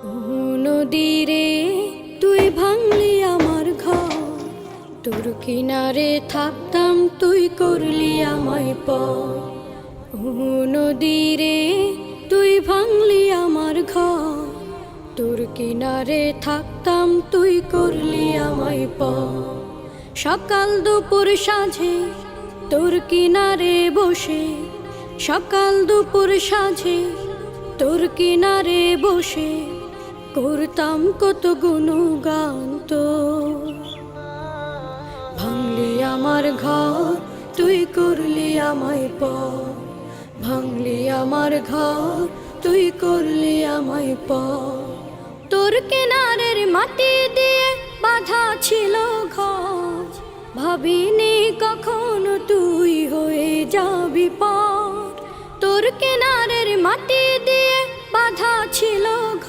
নদী রে তুই ভাঙলি আমার ঘর, তোর কিনারে থাকতাম তুই করলি আমায় পর। নদী রে তুই ভাঙলি আমার ঘর, তোর কিনারে থাকতাম তুই করলি আমায় পর। সকাল দুপুর সাঁঝে তোর কিনারে বসে, সকাল দুপুর সাঁঝে তোর কিনারে বসে করতাম কত গুণগান তোর। ভাঙলি আমার ঘর তুই করলি আমায় পর, ভাঙলি আমার ঘর তুই করলি আমায় পর। তোর কিনারের মাটি দিয়ে বাঁধা ছিল ঘর, ভাবিনি কখনো তুই হয়ে যাবি পর। তোর কিনারের মাটি দিয়ে বাঁধা ছিল ঘর।